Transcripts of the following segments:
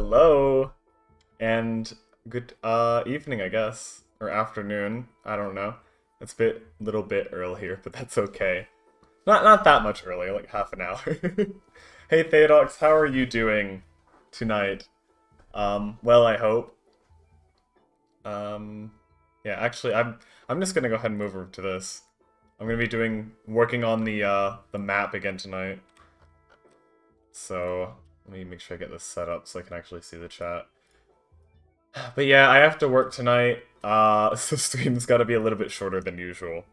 Hello, and good evening, I guess, or afternoon. I don't know. It's a little bit early here, but that's okay. Not that much earlier, like half an hour. Hey Theodox, how are you doing tonight? Well, I hope. Um, yeah, actually, I'm just gonna go ahead and move over to this. I'm gonna be working on the map again tonight. So let me make sure I get this set up so I can actually see the chat. But yeah, I have to work tonight, so stream's gotta be a little bit shorter than usual.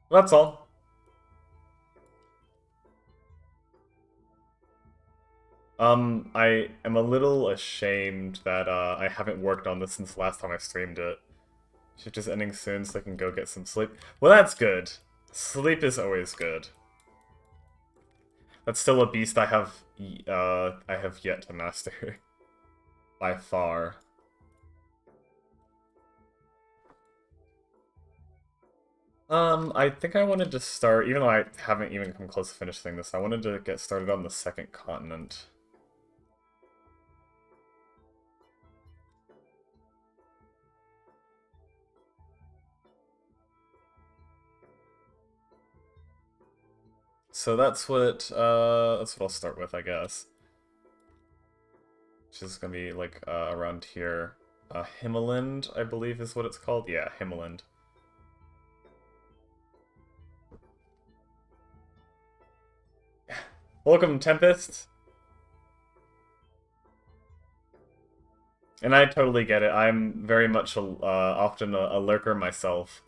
That's all. I am a little ashamed that I haven't worked on this since the last time I streamed it. Shift is ending soon, so I can go get some sleep. Well, that's good. Sleep is always good. That's still a beast I have yet to master. By far. I think I wanted to start, even though I haven't even come close to finishing this, I wanted to get started on the second continent. So that's what I'll start with, I guess. Which is gonna be like around here. Himmerland, I believe is what it's called. Yeah, Himmerland. Welcome, Tempest. And I totally get it. I'm very much often a lurker myself.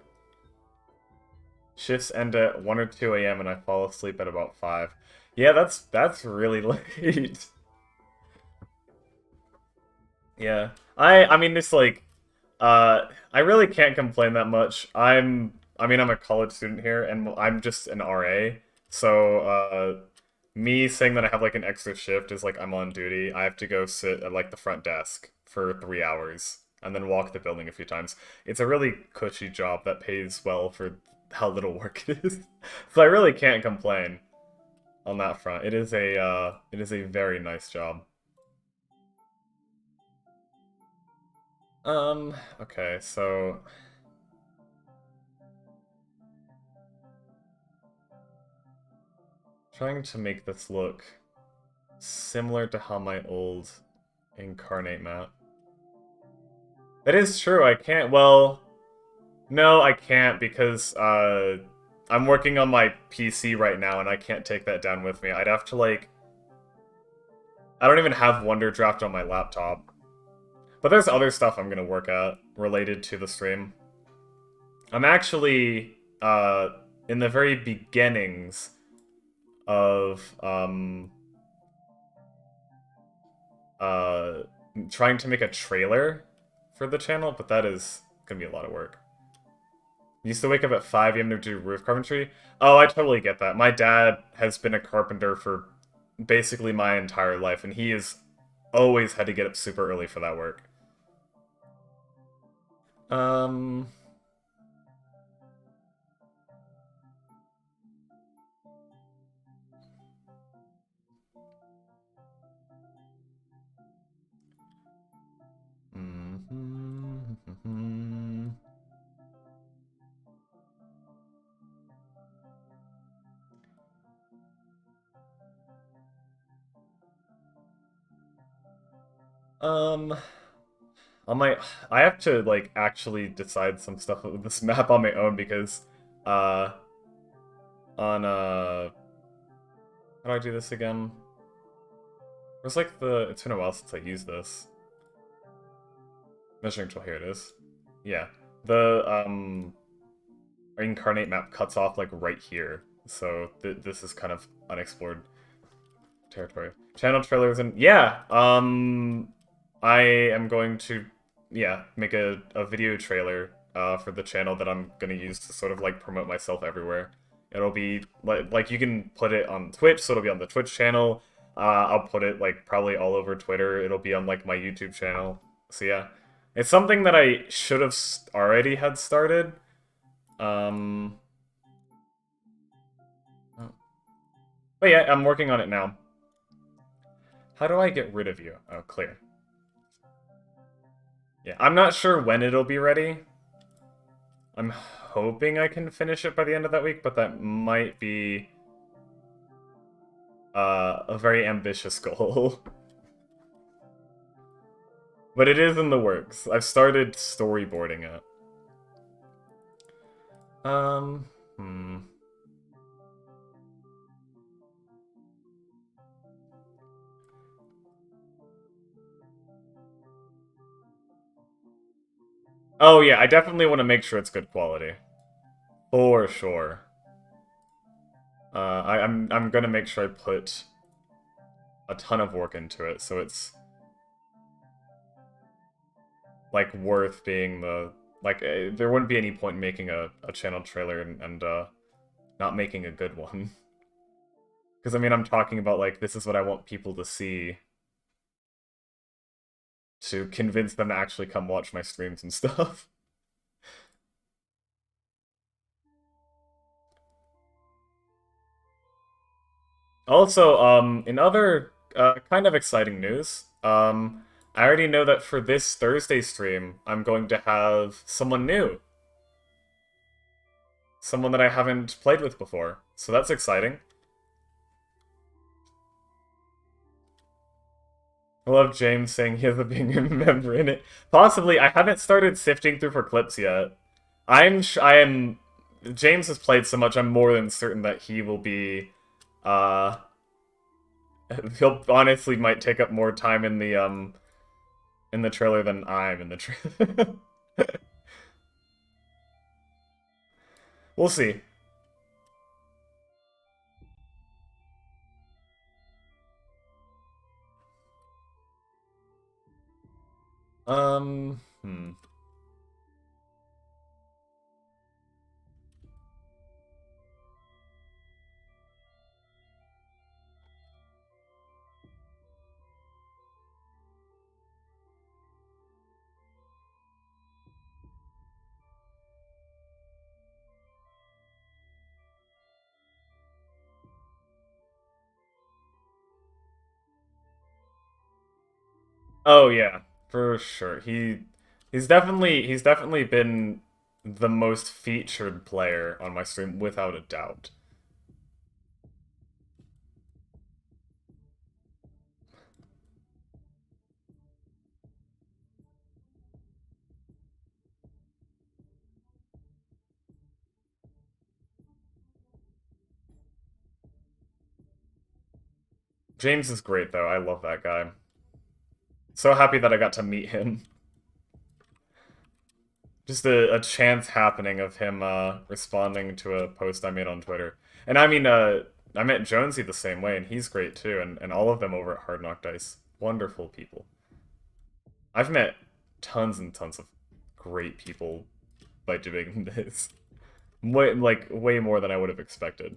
Shifts end at 1 or 2 a.m. and I fall asleep at about 5. Yeah, that's really late. Yeah. I mean it's like I really can't complain that much. I'm a college student here and I'm just an RA. So me saying that I have like an extra shift is like I'm on duty. I have to go sit at like the front desk for 3 hours and then walk the building a few times. It's a really cushy job that pays well for how little work it is. So I really can't complain on that front. It is a very nice job. Okay, so trying to make this look similar to how my old Incarnate map. That is true, I can't, well, no, I can't because, I'm working on my PC right now and I can't take that down with me. I'd have to, like, I don't even have Wonderdraft on my laptop. But there's other stuff I'm gonna work at related to the stream. I'm actually, in the very beginnings of, uh, trying to make a trailer for the channel, but that is gonna be a lot of work. Used to wake up at 5 a.m. to do roof carpentry. Oh, I totally get that. My dad has been a carpenter for basically my entire life, and he has always had to get up super early for that work. Um... Um, on my, I have to like actually decide some stuff with this map on my own because, uh, on how do I do this again? It's like it's been a while since I used this measuring tool. Here it is. Yeah, the incarnate map cuts off like right here, so this is kind of unexplored territory. Channel trailers and yeah, I am going to make a video trailer for the channel that I'm gonna use to sort of like promote myself everywhere. It'll be like you can put it on Twitch, so it'll be on the Twitch channel. I'll put it like probably all over Twitter. It'll be on like my YouTube channel. So yeah, it's something that I should have already had started. Um, but yeah, I'm working on it now. How do I get rid of you? Oh, clear. Yeah, I'm not sure when it'll be ready. I'm hoping I can finish it by the end of that week, but that might be a very ambitious goal. But it is in the works. I've started storyboarding it. Hmm. Oh yeah, I definitely want to make sure it's good quality. For sure. I'm gonna make sure I put a ton of work into it, so it's like worth being the like there wouldn't be any point in making a channel trailer and not making a good one. Because I mean I'm talking about like this is what I want people to see to convince them to actually come watch my streams and stuff. Also, in other kind of exciting news, I already know that for this Thursday stream, I'm going to have someone new. Someone that I haven't played with before. So that's exciting. I love James saying he has a being a member in it. Possibly, I haven't started sifting through for clips yet. I am... James has played so much, I'm more than certain that he will be, he'll honestly might take up more time in the trailer than I'm in the trailer. We'll see. Hmm. Oh yeah, for sure. He's definitely been the most featured player on my stream without a doubt. James is great though. I love that guy. So happy that I got to meet him. Just a chance happening of him responding to a post I made on Twitter. And I mean I met Jonesy the same way and he's great too and all of them over at Hard Knock Dice. Wonderful people. I've met tons and tons of great people by doing this. Way more than I would have expected.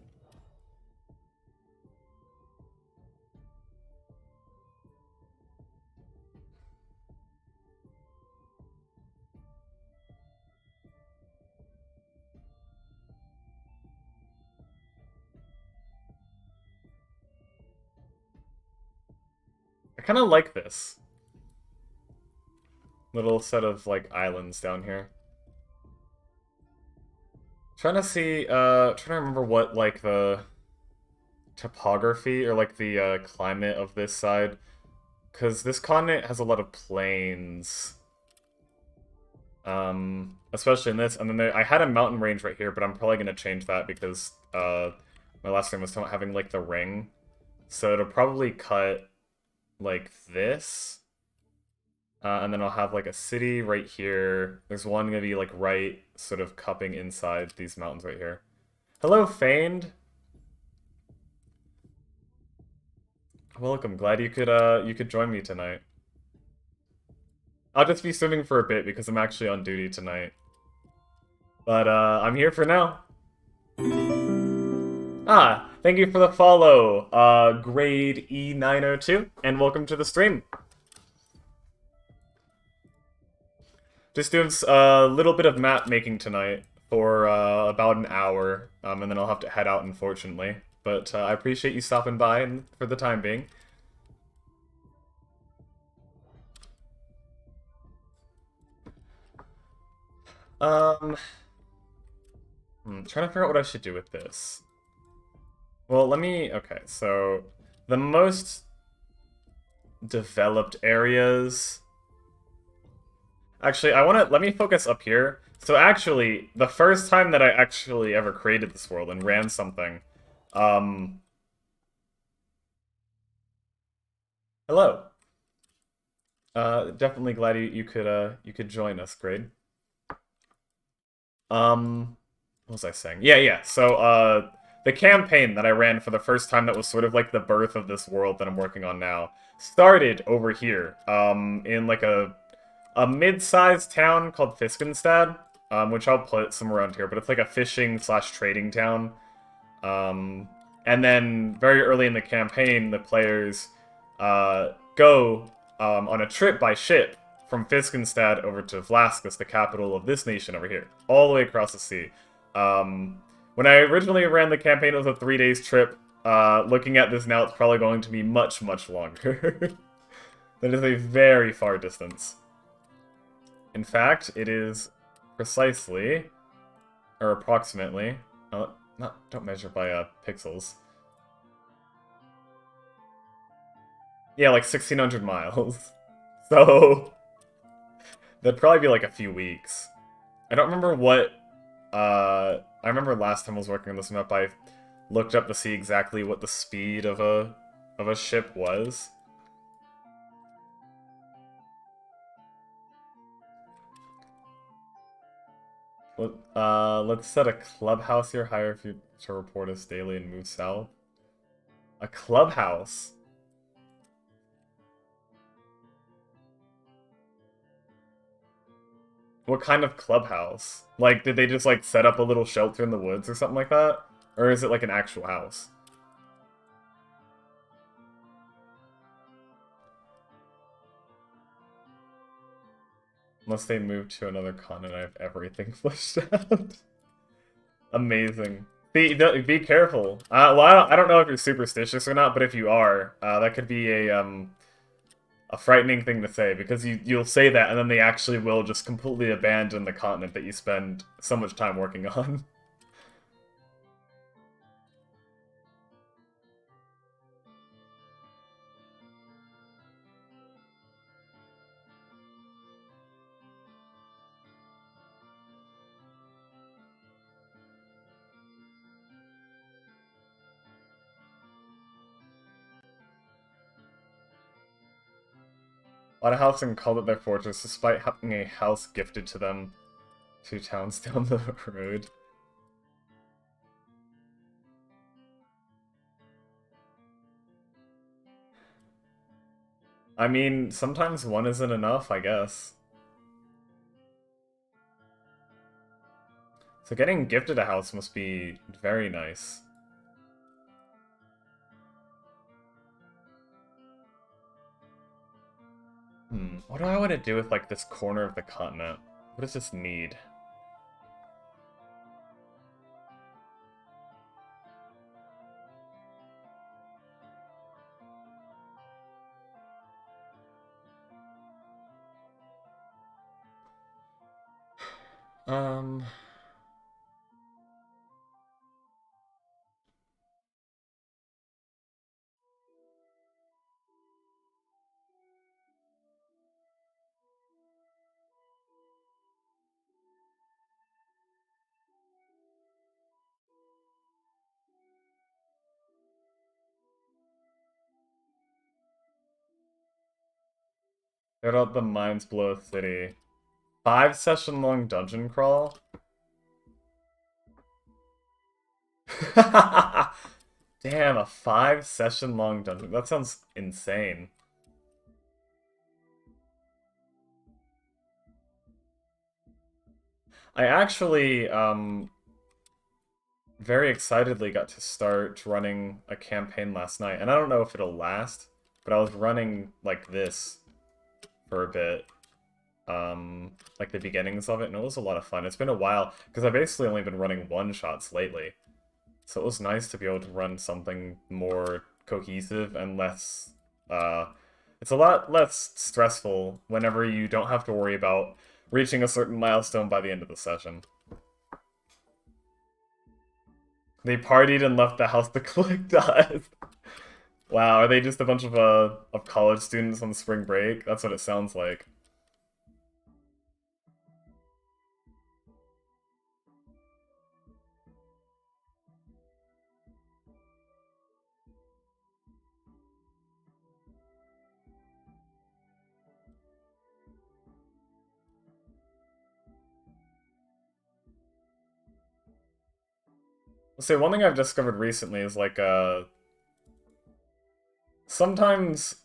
I kind of like this little set of like islands down here. Trying to see, trying to remember what like the topography or like the climate of this side, because this continent has a lot of plains. Especially in this, and then I had a mountain range right here, but I'm probably gonna change that because my last name was not having like the ring, so it'll probably cut like this. And then I'll have like a city right here. There's one gonna be like right sort of cupping inside these mountains right here. Hello, Feigned. Welcome. Glad you could join me tonight. I'll just be swimming for a bit because I'm actually on duty tonight. But I'm here for now. Ah, thank you for the follow, Grade E902, and welcome to the stream. Just doing a little bit of map making tonight for about an hour, and then I'll have to head out, unfortunately. But I appreciate you stopping by and for the time being. Trying to figure out what I should do with this. Well, let me... Okay, so... The most developed areas... Actually, let me focus up here. So actually, the first time that I actually ever created this world and ran something, hello. Definitely glad you could join us, Grade. What was I saying? Yeah. So, the campaign that I ran for the first time that was sort of like the birth of this world that I'm working on now started over here, in like a mid-sized town called Fiskenstad, which I'll put somewhere around here, but it's like a fishing/trading town. And then very early in the campaign, the players go on a trip by ship from Fiskenstad over to Vlaskus, the capital of this nation over here, all the way across the sea. When I originally ran the campaign, it was a 3 days trip. Looking at this now, it's probably going to be much, much longer. That is a very far distance. In fact, it is precisely, or approximately, don't measure by pixels. Yeah, like 1,600 miles. So, that'd probably be like a few weeks. I don't remember what, I remember last time I was working on this map, I looked up to see exactly what the speed of a ship was. Let's set a clubhouse here, hire if you to report us daily and move south. A clubhouse? What kind of clubhouse? Like, did they just, like, set up a little shelter in the woods or something like that? Or is it, like, an actual house? Unless they move to another continent, I have everything fleshed out. Amazing. Be careful. Well, I don't know if you're superstitious or not, but if you are, that could be a frightening thing to say, because you'll say that and then they actually will just completely abandon the continent that you spend so much time working on. A lot of houses called it their fortress, despite having a house gifted to them 2 towns down the road. I mean, sometimes one isn't enough, I guess. So getting gifted a house must be very nice. What do I want to do with, like, this corner of the continent? What does this need? Um... Get out the mines below city. 5-session-long dungeon crawl? Damn, a 5-session-long dungeon. That sounds insane. I actually, very excitedly got to start running a campaign last night. And I don't know if it'll last, but I was running like this for a bit. Like the beginnings of it, and it was a lot of fun. It's been a while, because I've basically only been running one-shots lately. So it was nice to be able to run something more cohesive and less, it's a lot less stressful whenever you don't have to worry about reaching a certain milestone by the end of the session. They partied and left the house to collect dust. Wow, are they just a bunch of college students on spring break? That's what it sounds like. So one thing I've discovered recently is like sometimes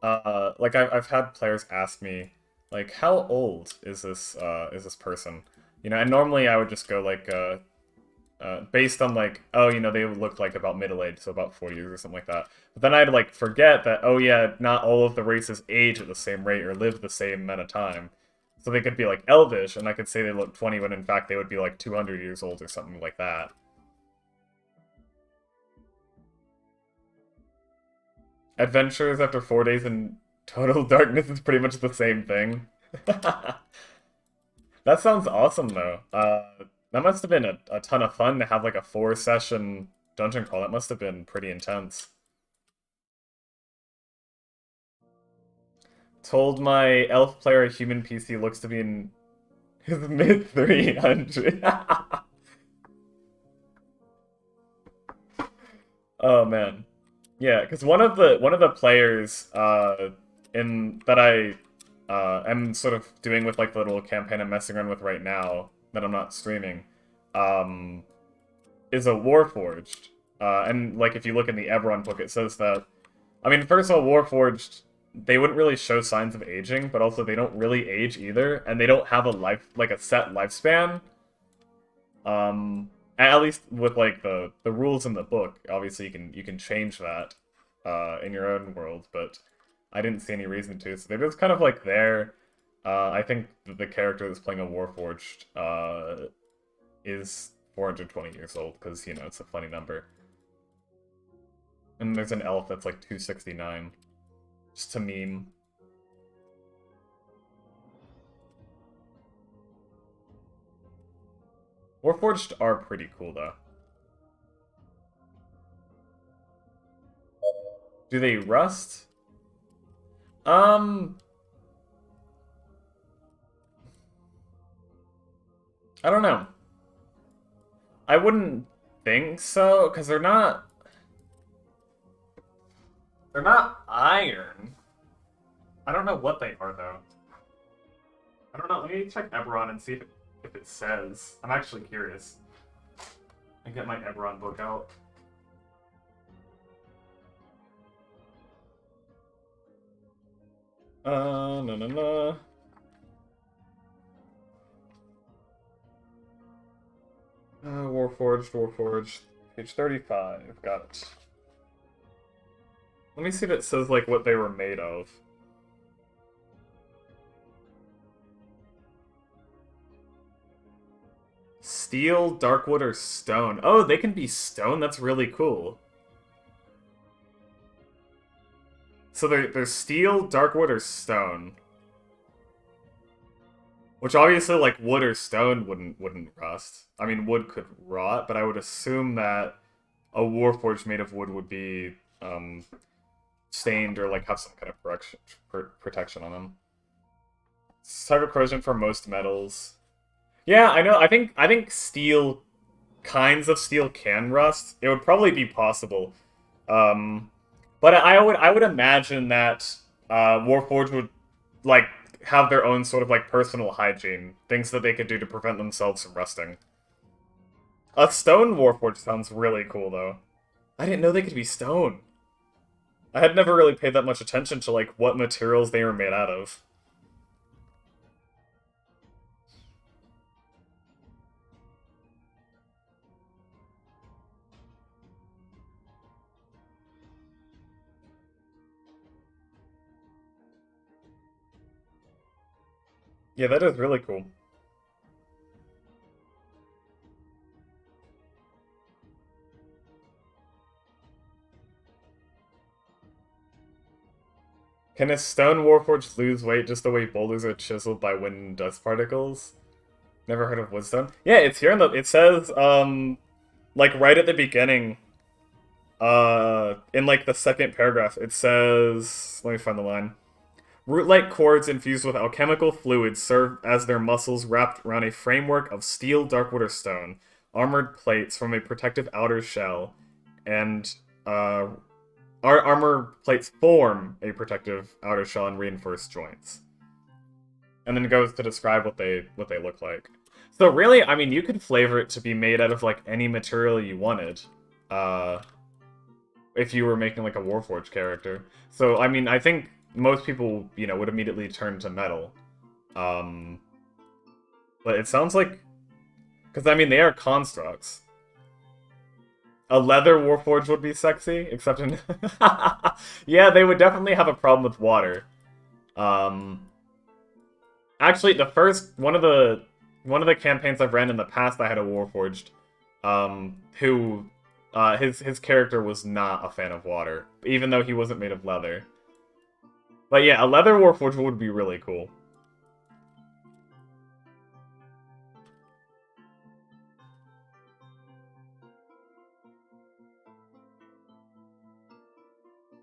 like I've had players ask me like how old is this person? You know, and normally I would just go like based on like, oh, you know, they would look like about middle-aged, so about 40 years or something like that. But then I'd like forget that, oh yeah, not all of the races age at the same rate or live the same amount of time. So they could be like elvish, and I could say they look 20 when in fact they would be like 200 years old or something like that. Adventures after 4 days in total darkness is pretty much the same thing. That sounds awesome though. That must have been a ton of fun to have like a 4-session dungeon crawl. That must have been pretty intense. Told my elf player a human PC looks to be in his mid 300. Oh man. Yeah, because one of the players in that I am sort of doing with like the little campaign I'm messing around with right now that I'm not streaming, um, is a Warforged. And like if you look in the Eberron book, it says that. I mean, first of all, Warforged, they wouldn't really show signs of aging, but also they don't really age either, and they don't have a a set lifespan. At least with like the rules in the book, obviously you can change that in your own world, but I didn't see any reason to. So they're just kind of like there. I think the character that's playing a Warforged is 420 years old because you know it's a funny number. And there's an elf that's like 269, just to meme. Warforged are pretty cool though. Do they rust? Um, I don't know. I wouldn't think so, because they're not iron. I don't know what they are though. I don't know. Let me check Eberron and see if it says. I'm actually curious. I get my Eberron book out. No, no, no. Warforged, page 35. Got it. Let me see if it says like what they were made of. Steel, darkwood, or stone. Oh, they can be stone? That's really cool. So they're steel, darkwood, or stone. Which obviously, like, wood or stone wouldn't rust. I mean, wood could rot, but I would assume that a warforged made of wood would be stained or like have some kind of protection on them. Cyber corrosion for most metals. Yeah, I know. I think steel, kinds of steel can rust. It would probably be possible. Um, but I would imagine that Warforged would like have their own sort of like personal hygiene, things that they could do to prevent themselves from rusting. A stone Warforged sounds really cool though. I didn't know they could be stone. I had never really paid that much attention to like what materials they were made out of. Yeah, that is really cool. Can a stone warforged lose weight just the way boulders are chiseled by wind and dust particles? Never heard of woodstone. Yeah, it's here in the. It says like right at the beginning, in like the second paragraph, it says. Let me find the line. Root-like cords infused with alchemical fluids serve as their muscles wrapped around a framework of steel darkwater stone, armored plates from a protective outer shell, and our armor plates form a protective outer shell and reinforced joints. And then it goes to describe what they look like. So really, I mean, you could flavor it to be made out of like any material you wanted. If you were making like a Warforged character. So I mean, I think most people, you know, would immediately turn to metal. But it sounds like, because I mean, they are constructs. A leather Warforged would be sexy, except in... Yeah, they would definitely have a problem with water. Actually, the first... One of the campaigns I've ran in the past, I had a Warforged, who... his character was not a fan of water, even though he wasn't made of leather. But yeah, a leather Warforged would be really cool.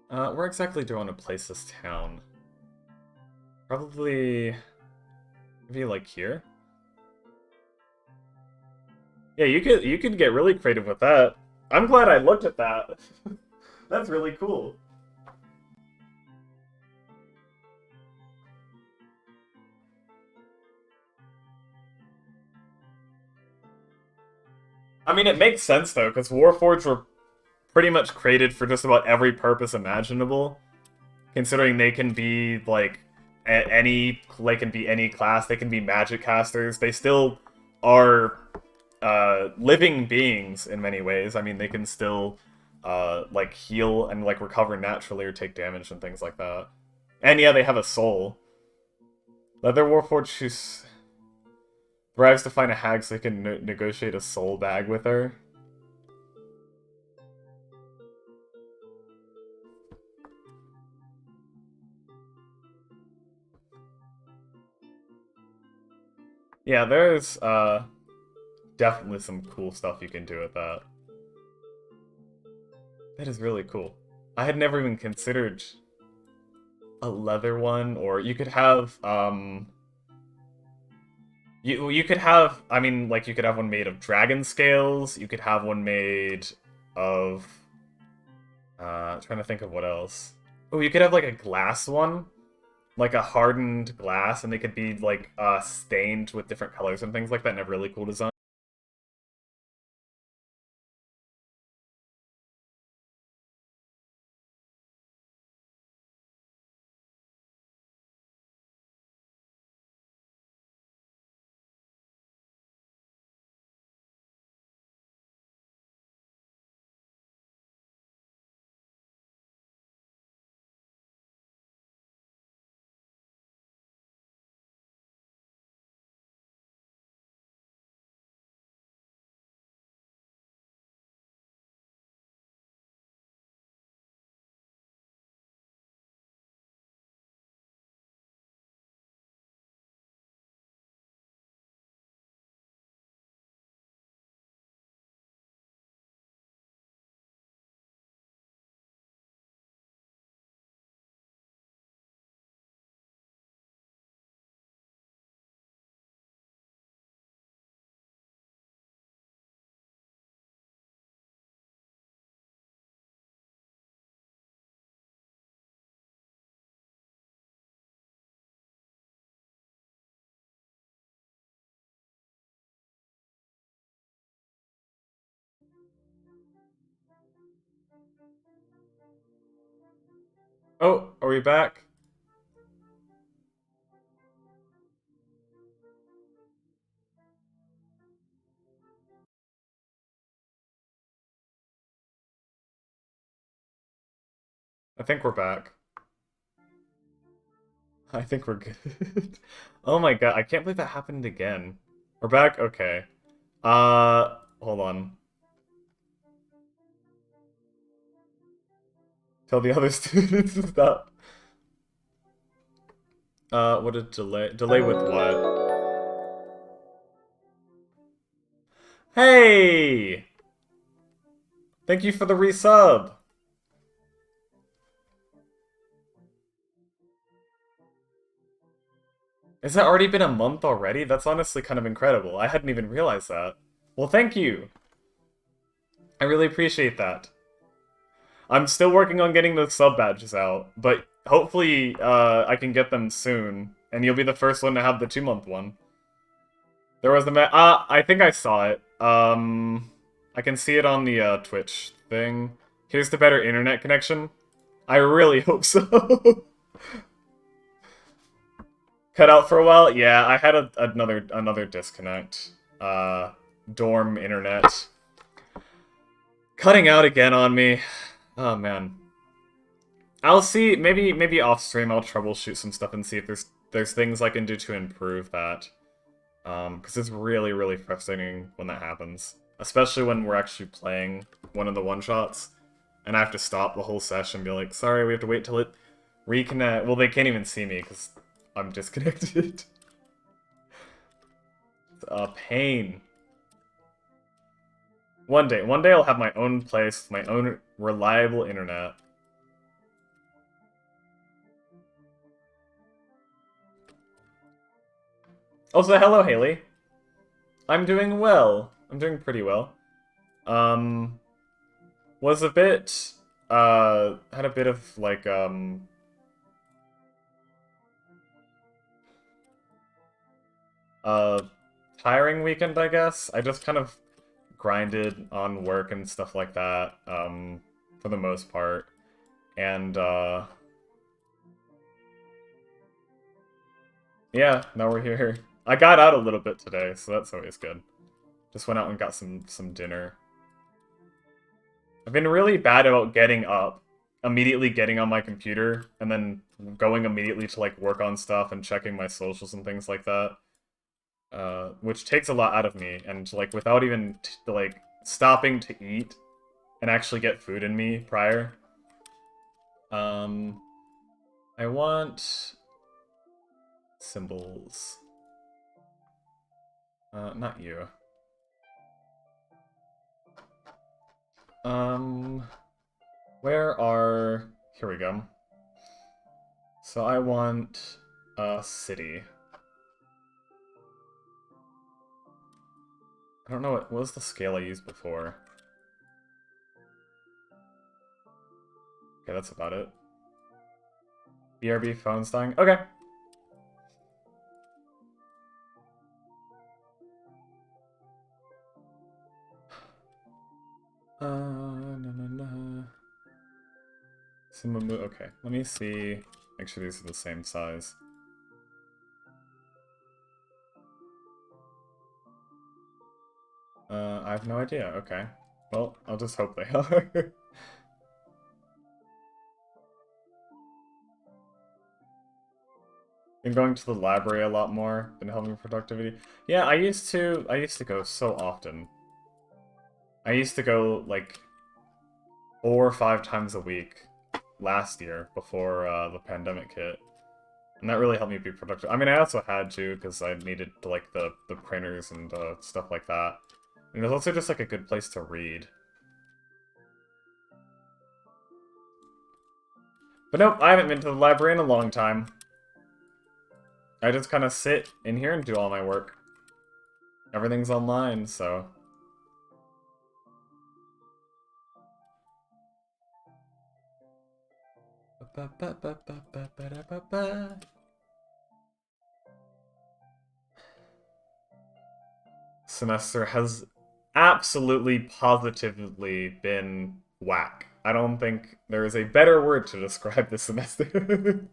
Where exactly do I want to place this town? Probably... maybe like here? Yeah, you could get really creative with that. I'm glad I looked at that. That's really cool. I mean, it makes sense though, because Warforged were pretty much created for just about every purpose imaginable. Considering they can be like they can be any class, they can be magic casters. They still are living beings in many ways. I mean, they can still like heal and like recover naturally or take damage and things like that. And yeah, they have a soul. Leather Warforged who thrives to find a hag so he can negotiate a soul bag with her. Yeah, there's definitely some cool stuff you can do with that. That is really cool. I had never even considered a leather one, or you could have you could have, I mean, like, you could have one made of dragon scales, you could have one made of trying to think of what else. Oh, you could have like a glass one, like a hardened glass, and they could be like stained with different colors and things like that, and have really cool design. Oh, are we back? I think we're back. I think we're good. Oh my god, I can't believe that happened again. We're back? Okay. Hold on. Tell the other students to stop. What a delay. Delay with what? Hey! Thank you for the resub! Has that already been a month already? That's honestly kind of incredible. I hadn't even realized that. Well, thank you! I really appreciate that. I'm still working on getting those sub badges out, but hopefully I can get them soon, and you'll be the first one to have the 2-month one. There was the I think I saw it. I can see it on the Twitch thing. Here's the better internet connection. I really hope so. Cut out for a while? Yeah, I had another disconnect. Dorm internet. Cutting out again on me. Oh man. I'll see, maybe off stream I'll troubleshoot some stuff and see if there's things I can do to improve that. Because it's really frustrating when that happens. Especially when we're actually playing one of the one-shots. And I have to stop the whole session and be like, sorry, we have to wait till it reconnect. Well, they can't even see me because I'm disconnected. It's a pain. One day I'll have my own place, my own reliable internet. Also, hello, Haley. I'm doing well. I'm doing pretty well. Was a bit, had a bit of, like, tiring weekend, I guess. I just kind of grinded on work and stuff like that, for the most part. And, yeah, now we're here. I got out a little bit today, so that's always good. Just went out and got some dinner. I've been really bad about getting up, immediately getting on my computer, and then going immediately to, like, work on stuff and checking my socials and things like that. Which takes a lot out of me, and, like, without even, like, stopping to eat and actually get food in me prior. I want symbols. Not you. Where are... Here we go. So I want a city. I don't know what was the scale I used before. Okay, that's about it. BRB phone's dying. Okay. Okay, let me see. Make sure these are the same size. I have no idea. Okay. Well, I'll just hope they are. Been going to the library a lot more. Been helping productivity. Yeah, I used to go so often. I used to go like 4 or 5 times a week last year before the pandemic hit. And that really helped me be productive. I mean, I also had to because I needed like the printers and stuff like that. And it was also just like a good place to read. But nope, I haven't been to the library in a long time. I just kind of sit in here and do all my work. Everything's online, so... Semester has absolutely positively been whack. I don't think there is a better word to describe this semester.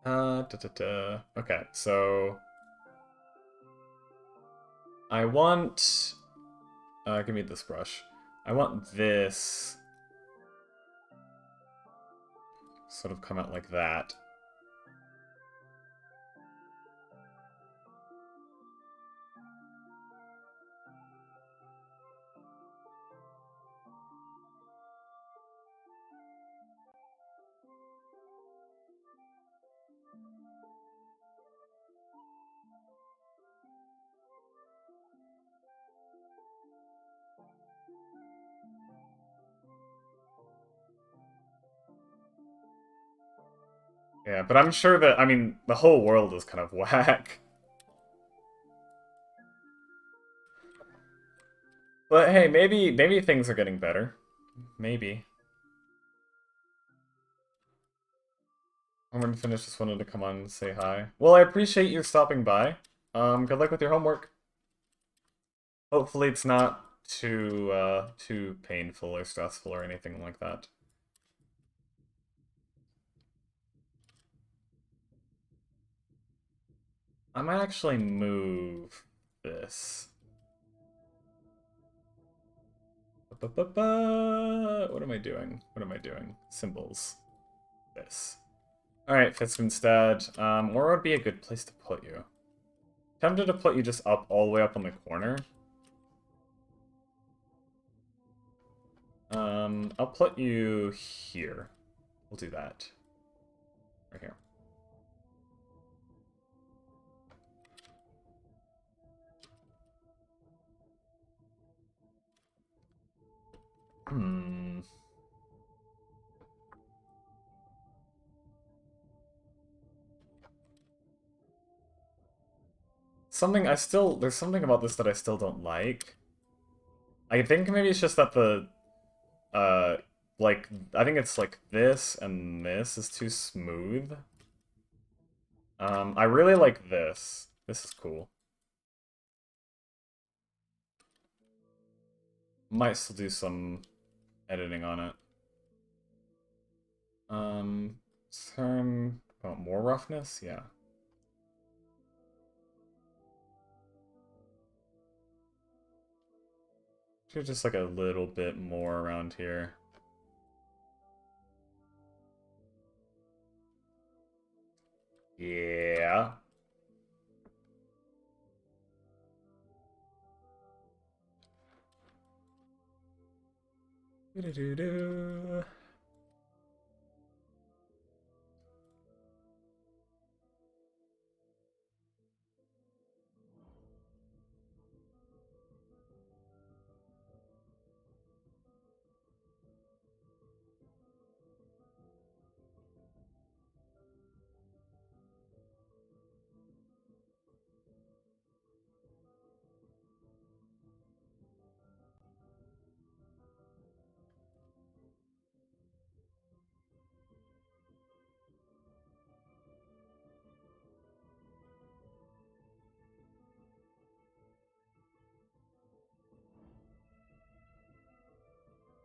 Okay, so... I want... give me this brush. I want this... sort of come out like that. Yeah, but I'm sure that, I mean, the whole world is kind of whack. But hey, maybe things are getting better. Maybe. I'm gonna finish, just wanted to come on and say hi. Well, I appreciate you stopping by. Good luck with your homework. Hopefully it's not too painful or stressful or anything like that. I might actually move this. What am I doing? What am I doing? Symbols. This. Alright, Fitzvinstad. Where would be a good place to put you? Tempted to put you just up, all the way up on the corner. I'll put you here. We'll do that. Right here. Hmm. There's something about this that I still don't like. I think maybe it's just that uh, I think it's like this and this is too smooth. I really like this. This is cool. Might still do some editing on it. Turn, oh, more roughness? Yeah. Just like a little bit more around here. Yeah. Doo-doo-doo-doo.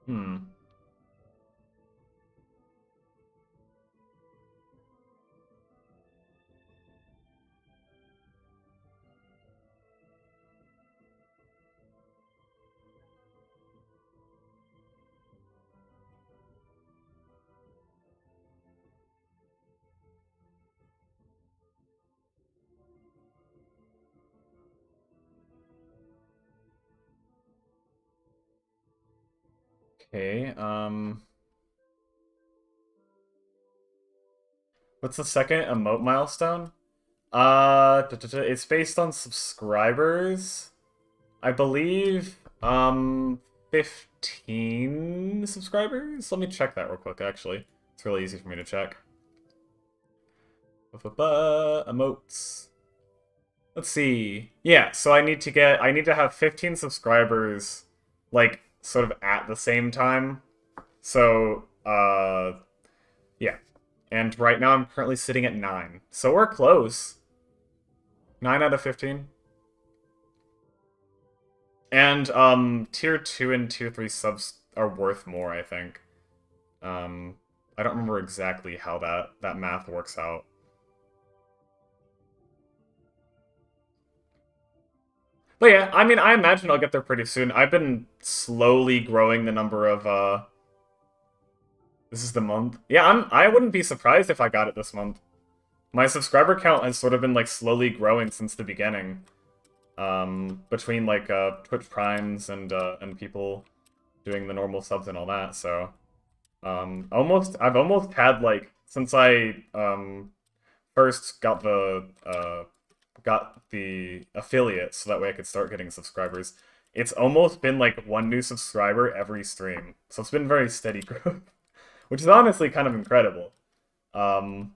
Hmm. Okay, what's the second emote milestone? It's based on subscribers. I believe, 15 subscribers? Let me check that real quick, actually. It's really easy for me to check. Emotes. Let's see. Yeah, so I need to have 15 subscribers, like, sort of at the same time. So, yeah. And right now I'm currently sitting at 9. So we're close. 9 out of 15. And, tier 2 and tier 3 subs are worth more, I think. I don't remember exactly how that math works out. But yeah, I mean, I imagine I'll get there pretty soon. I've been slowly growing the number of, this is the month. Yeah, I wouldn't be surprised if I got it this month. My subscriber count has sort of been, like, slowly growing since the beginning. Between, like, Twitch Primes and people doing the normal subs and all that, so... I've almost had, like, since I, first got the affiliate so that way I could start getting subscribers, it's almost been, like, one new subscriber every stream. So it's been very steady growth, which is honestly kind of incredible. Um,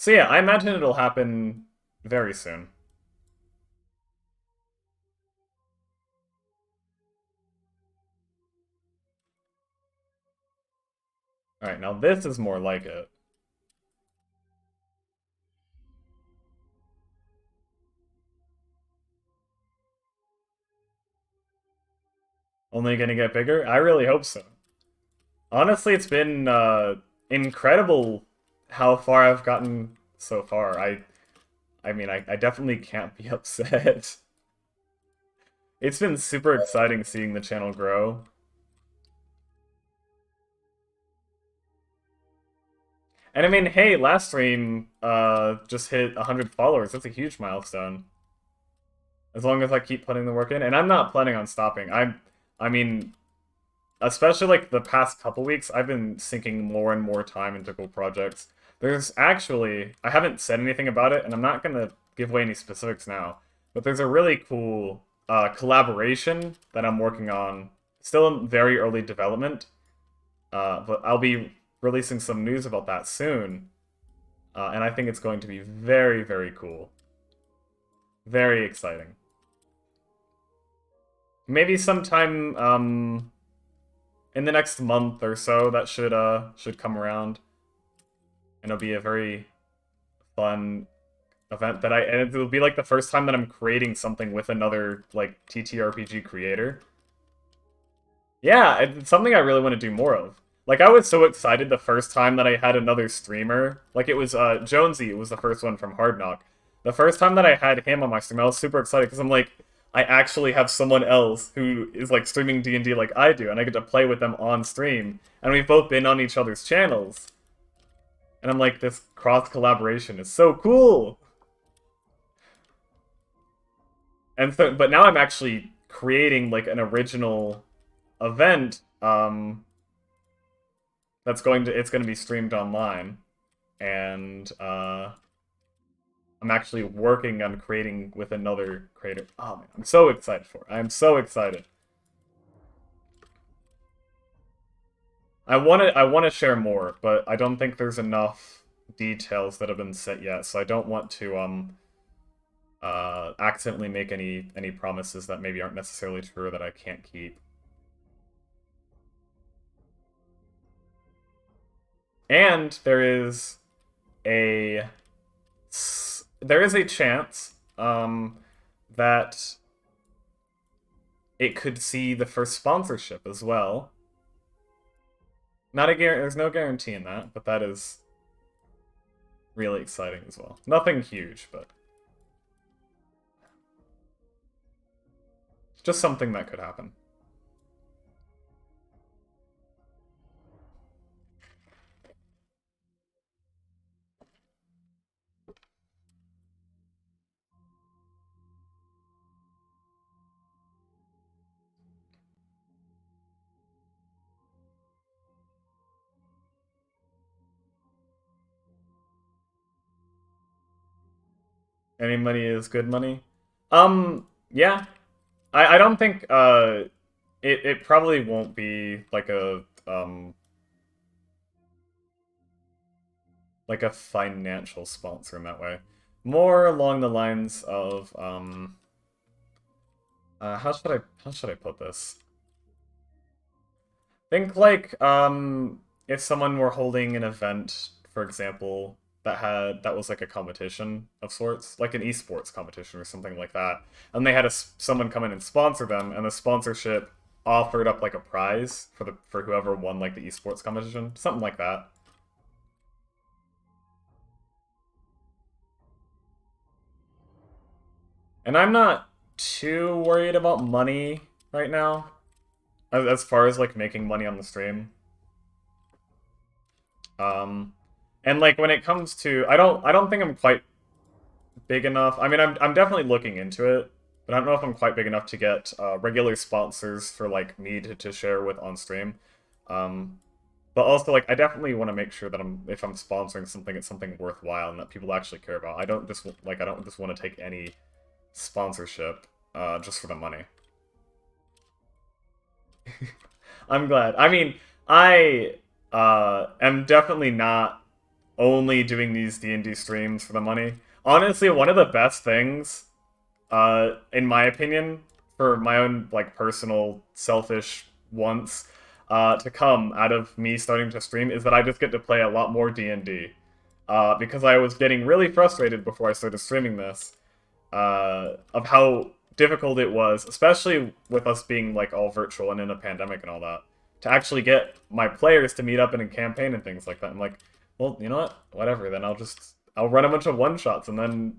So yeah, I imagine it'll happen very soon. Alright, now this is more like it. Only gonna get bigger? I really hope so. Honestly, it's been incredible how far I've gotten so far. I mean, I definitely can't be upset. It's been super exciting seeing the channel grow. And I mean, hey, last stream just hit 100 followers. That's a huge milestone. As long as I keep putting the work in, and I'm not planning on stopping. I mean, especially like the past couple weeks, I've been sinking more and more time into cool projects. There's actually, I haven't said anything about it, and I'm not gonna give away any specifics now, but there's a really cool collaboration that I'm working on, still in very early development, but I'll be releasing some news about that soon, and I think it's going to be very, very cool. Very exciting. Maybe sometime in the next month or so that should come around. And it'll be a very fun event that and it'll be like the first time that I'm creating something with another like TTRPG creator. Yeah, it's something I really want to do more of. Like I was so excited the first time that I had another streamer. Like it was Jonesy was the first one from Hard Knock. The first time that I had him on my stream, I was super excited because I'm like, I actually have someone else who is like streaming D&D like I do, and I get to play with them on stream. And we've both been on each other's channels. And I'm like, this cross collaboration is so cool. And so, but now I'm actually creating like an original event it's going to be streamed online, and I'm actually working on creating with another creator. Oh man, I'm so excited for it. I'm so excited. I want to share more, but I don't think there's enough details that have been set yet, so I don't want to accidentally make any promises that maybe aren't necessarily true or that I can't keep. And a there is a chance that it could see the first sponsorship as well. Not a there's no guarantee in that, but that is really exciting as well. Nothing huge, but just something that could happen. Any money is good money. Yeah. I don't think it probably won't be like a financial sponsor in that way. More along the lines of how should I put this? Think like if someone were holding an event, for example, that was like a competition of sorts, like an esports competition or something like that, and they had someone come in and sponsor them, and the sponsorship offered up like a prize for whoever won like the esports competition, something like that. And I'm not too worried about money right now, as far as like making money on the stream. Um, and like when it comes to, I don't think I'm quite big enough. I mean, I'm definitely looking into it, but I don't know if I'm quite big enough to get regular sponsors for like me to share with on stream. Um, but also like I definitely want to make sure that if I'm sponsoring something, it's something worthwhile and that people actually care about. I don't just want to take any sponsorship just for the money. I'm glad. I mean, I am definitely not only doing these D&D streams for the money. Honestly, one of the best things, in my opinion, for my own like personal selfish wants, to come out of me starting to stream is that I just get to play a lot more D&D. Because I was getting really frustrated before I started streaming this, of how difficult it was, especially with us being like all virtual and in a pandemic and all that, to actually get my players to meet up in a campaign and things like that. I'm like, well, you know what? Whatever. Then I'll run a bunch of one shots, and then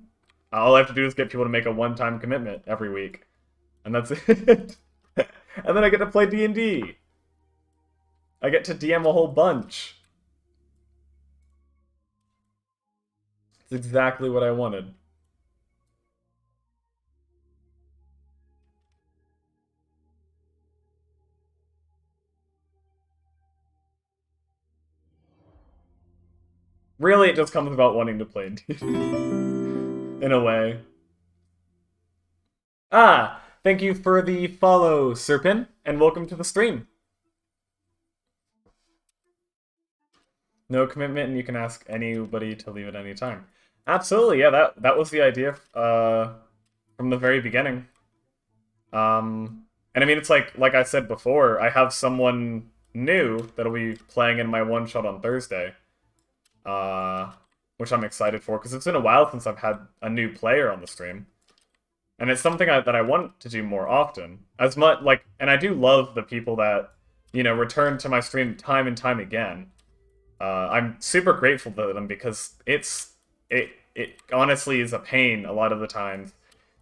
all I have to do is get people to make a one-time commitment every week, and that's it. And then I get to play D&D. I get to DM a whole bunch. It's exactly what I wanted. Really, it just comes about wanting to play D&D. In a way. Ah, thank you for the follow, Serpin, and welcome to the stream. No commitment, and you can ask anybody to leave at any time. Absolutely, yeah, that was the idea from the very beginning. And I mean, it's like I said before, I have someone new that'll be playing in my one-shot on Thursday. Which I'm excited for, because it's been a while since I've had a new player on the stream. And it's something that I want to do more often. As much, like, and I do love the people that, you know, return to my stream time and time again. I'm super grateful to them, because it honestly is a pain a lot of the times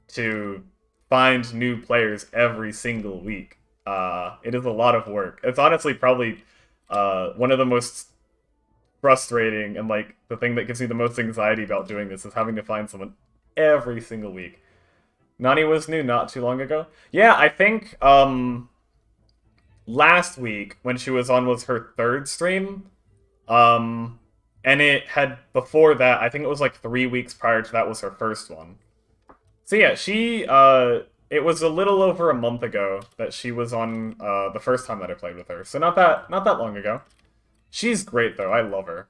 to find new players every single week. It is a lot of work. It's honestly probably one of the most frustrating, and like the thing that gives me the most anxiety about doing this is having to find someone every single week. Nani was new not too long ago. Yeah, I think last week when she was on was her third stream. And it had, before that, I think it was like 3 weeks prior to that was her first one. So yeah, it was a little over a month ago that she was on the first time that I played with her. So not that long ago. She's great though, I love her.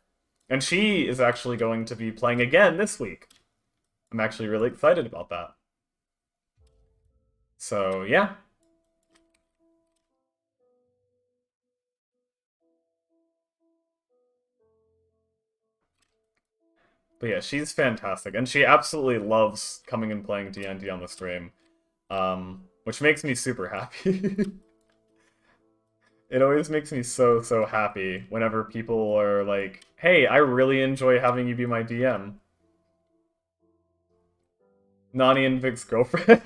And she is actually going to be playing again this week. I'm actually really excited about that. So yeah. But yeah, she's fantastic, and she absolutely loves coming and playing D&D on the stream, which makes me super happy. It always makes me so happy whenever people are like, hey, I really enjoy having you be my DM. Nani and Vic's girlfriend.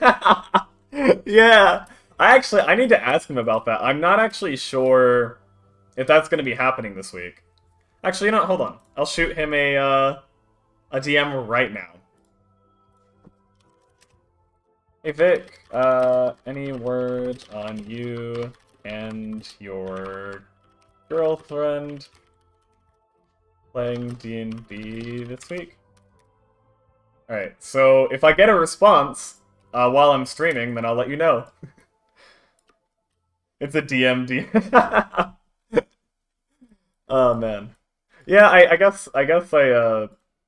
Yeah. I need to ask him about that. I'm not actually sure if that's going to be happening this week. Actually, you know what? Hold on. I'll shoot him a DM right now. Hey Vic, any word on you and your girlfriend playing D&D this week? Alright, so if I get a response while I'm streaming, then I'll let you know. It's a DM. Oh man. Yeah, I guess I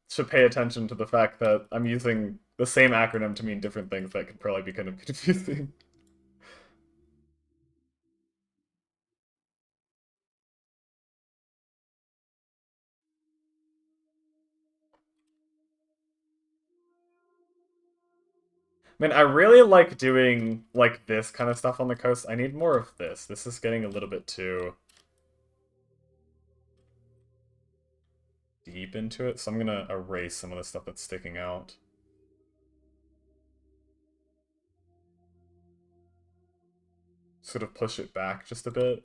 should pay attention to the fact that I'm using the same acronym to mean different things. That could probably be kind of confusing. Man, I really like doing like this kind of stuff on the coast. I need more of this. This is getting a little bit too deep into it, so I'm gonna erase some of the stuff that's sticking out. Sort of push it back just a bit.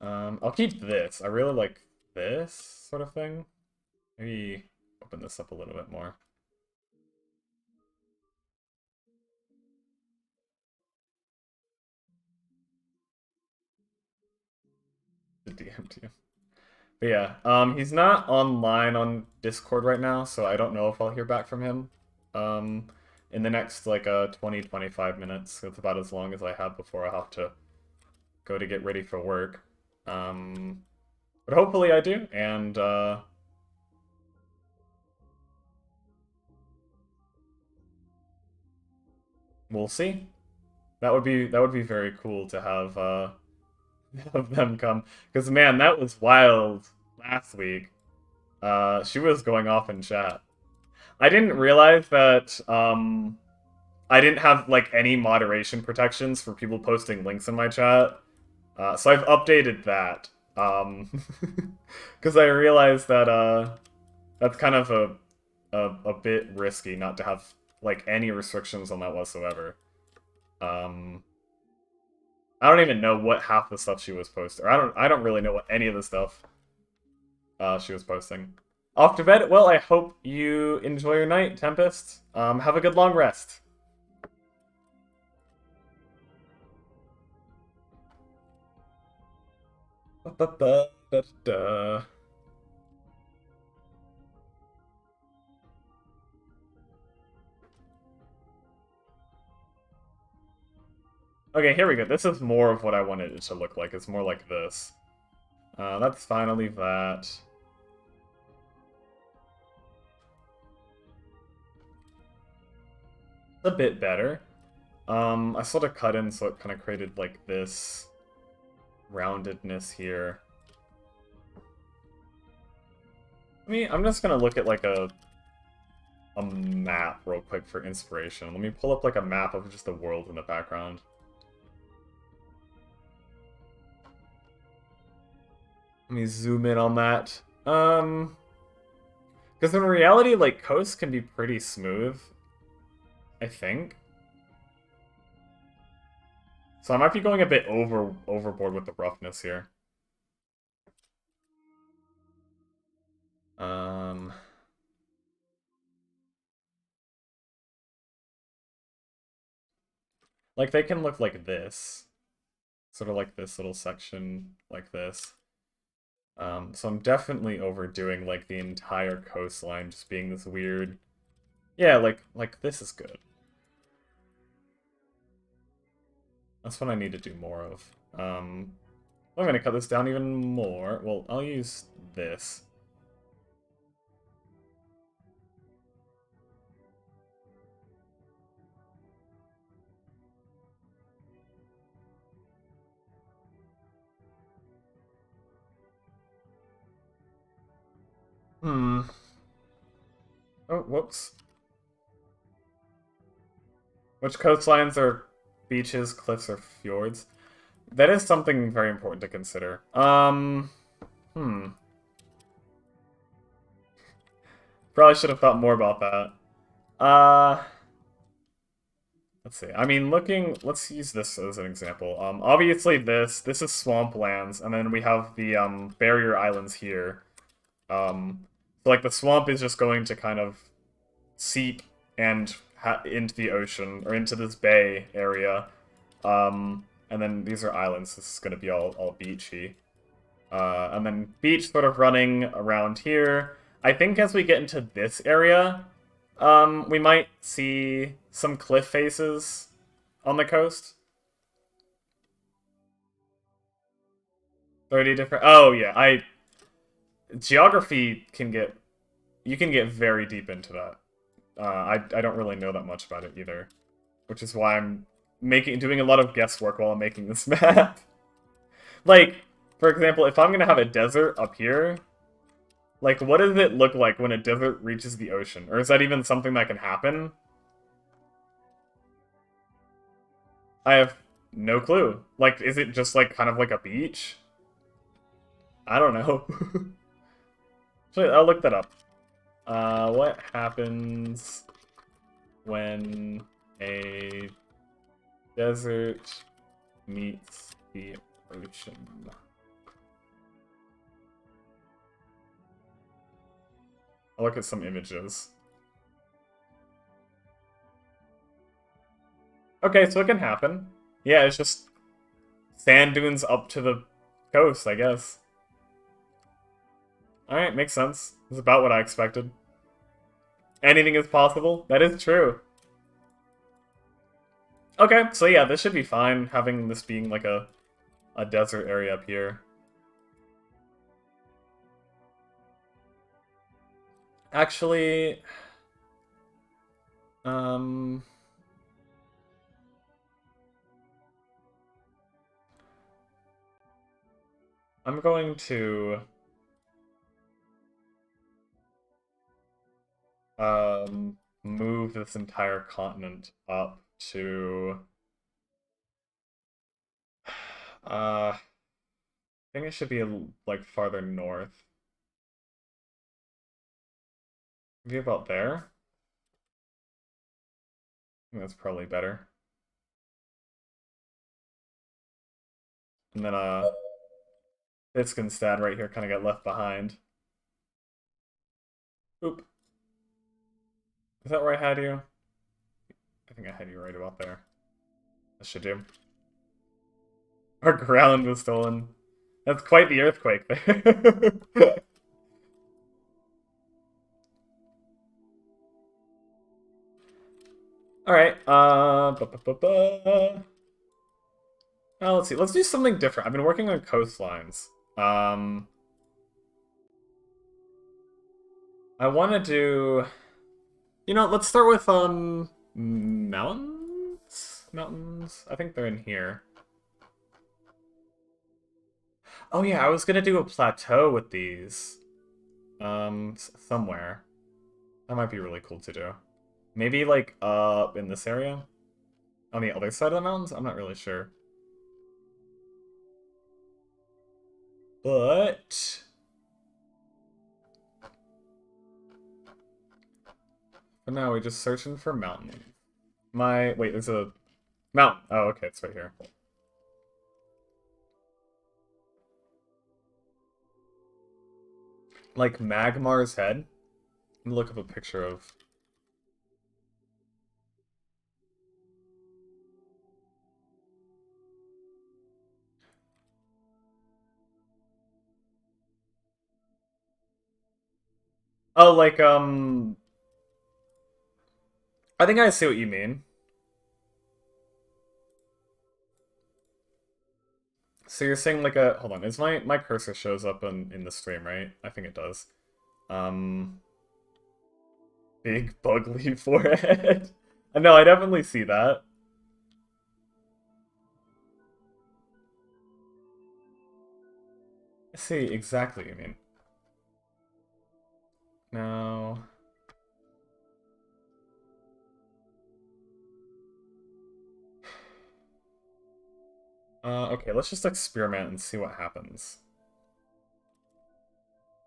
I'll keep this. I really like this sort of thing. Maybe open this up a little bit more. The DM. But yeah, he's not online on Discord right now, so I don't know if I'll hear back from him in the next like 20-25 minutes. It's about as long as I have before I have to go to get ready for work. But hopefully I do, and we'll see. That would be very cool to have have them come. Because man, that was wild last week. She was going off in chat. I didn't realize that I didn't have like any moderation protections for people posting links in my chat. So I've updated that. Because I realized that that's kind of a bit risky not to have like any restrictions on that whatsoever. I don't even know what half the stuff she was posting. Or I don't really know what any of the stuff she was posting. Off to bed? Well, I hope you enjoy your night, Tempest. Have a good long rest. Ba-ba-ba-da-da. Okay, here we go. This is more of what I wanted it to look like. It's more like this. That's fine. I'll leave that. A bit better. I sort of cut in so it kind of created like this roundedness here. I'm just gonna look at like a map real quick for inspiration. Let me pull up like a map of just the world in the background. Let me zoom in on that. Because in reality, like, coasts can be pretty smooth, I think. So I might be going a bit overboard with the roughness here. Like, they can look like this. Sort of like this little section, like this. So I'm definitely overdoing, like, the entire coastline just being this weird... Yeah, like this is good. That's what I need to do more of. I'm gonna cut this down even more. Well, I'll use this. Oh, whoops. Which coastlines are beaches, cliffs, or fjords? That is something very important to consider. Probably should have thought more about that. Let's see. I mean, let's use this as an example. Obviously this is swamplands, and then we have the, barrier islands here. So, like, the swamp is just going to kind of seep and into the ocean, or into this bay area. And then these are islands. This is going to be all beachy. And then beach sort of running around here. I think as we get into this area, we might see some cliff faces on the coast. 30 different... Oh, yeah, geography can get... You can get very deep into that. I don't really know that much about it either. Which is why I'm doing a lot of guesswork while I'm making this map. Like, for example, if I'm gonna have a desert up here, like, what does it look like when a desert reaches the ocean? Or is that even something that can happen? I have no clue. Like, is it just, like, kind of like a beach? I don't know. So I'll look that up. What happens when a desert meets the ocean? I'll look at some images. Okay, so it can happen. Yeah, it's just sand dunes up to the coast, I guess. Alright, makes sense. It's about what I expected. Anything is possible. That is true. Okay, so yeah, this should be fine, having this being like a desert area up here. Actually, um, I'm going to move this entire continent up to I think it should be like farther north. Maybe about there. I think that's probably better. And then Wittgenstein right here kind of got left behind. Oop. Is that where I had you? I think I had you right about there. That should do. Our ground was stolen. That's quite the earthquake there. Alright, let's see. Let's do something different. I've been working on coastlines. I want to do... You know, let's start with, mountains? Mountains? I think they're in here. Oh yeah, I was gonna do a plateau with these. Somewhere. That might be really cool to do. Maybe, like, up in this area? On the other side of the mountains? I'm not really sure. But... for now, we're just searching for mountain. Wait, there's a... mountain. Oh, okay, it's right here. Like Magmar's head? Let me look up a picture of... Oh, like, I think I see what you mean. So you're saying like a... hold on, is my cursor shows up in the stream, right? I think it does. Um... Big bugly forehead. No, I definitely see that. I see exactly what you mean. Now... okay, let's just experiment and see what happens.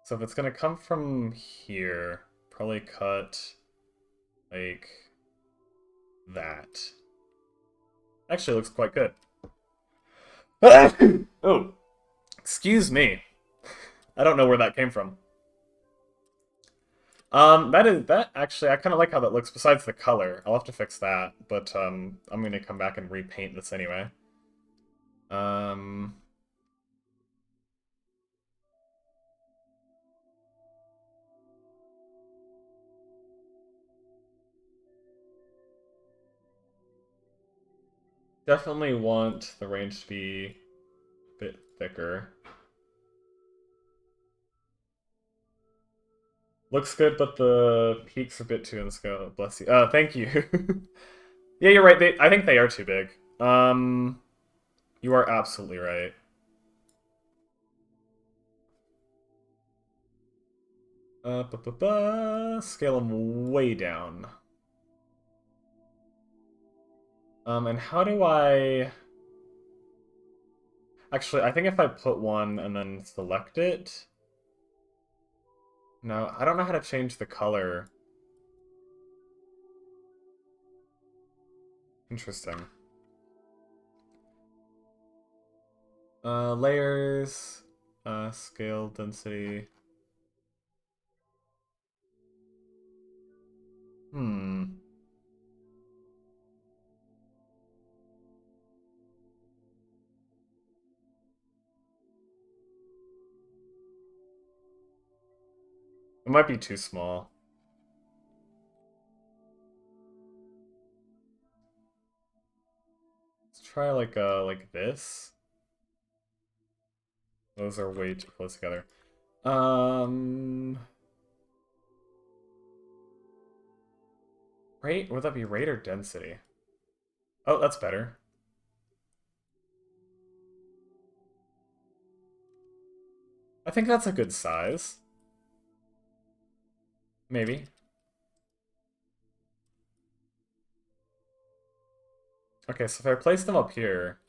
So if it's gonna come from here, probably cut like that. Actually, looks quite good. Oh, excuse me. I don't know where that came from. That actually, I kind of like how that looks. Besides the color, I'll have to fix that. But I'm gonna come back and repaint this anyway. Um. Definitely want the range to be a bit thicker. Looks good, but the peaks are a bit too in scale. Bless you. Thank you. Yeah, you're right. I think they are too big. You are absolutely right. Scale them way down. And how do I... Actually, I think if I put one and then select it... No, I don't know how to change the color. Interesting. Layers, scale, density. Hmm. It might be too small. Let's try like this. Those are way too close together. Rate? Would that be rate or density? Oh, that's better. I think that's a good size. Maybe. Okay, so if I place them up here...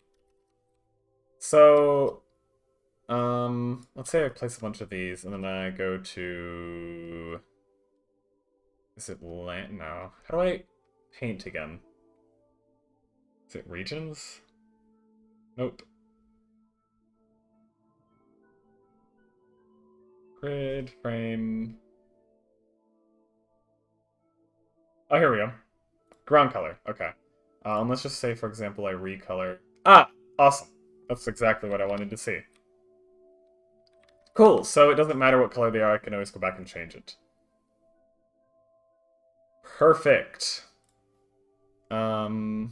So... let's say I place a bunch of these, and then I go to... Is it land? No. How do I paint again? Is it regions? Nope. Grid, frame... Oh, here we go. Ground color. Okay. Let's just say, for example, I recolor... Ah! Awesome. That's exactly what I wanted to see. Cool, so it doesn't matter what color they are, I can always go back and change it. Perfect. Oh,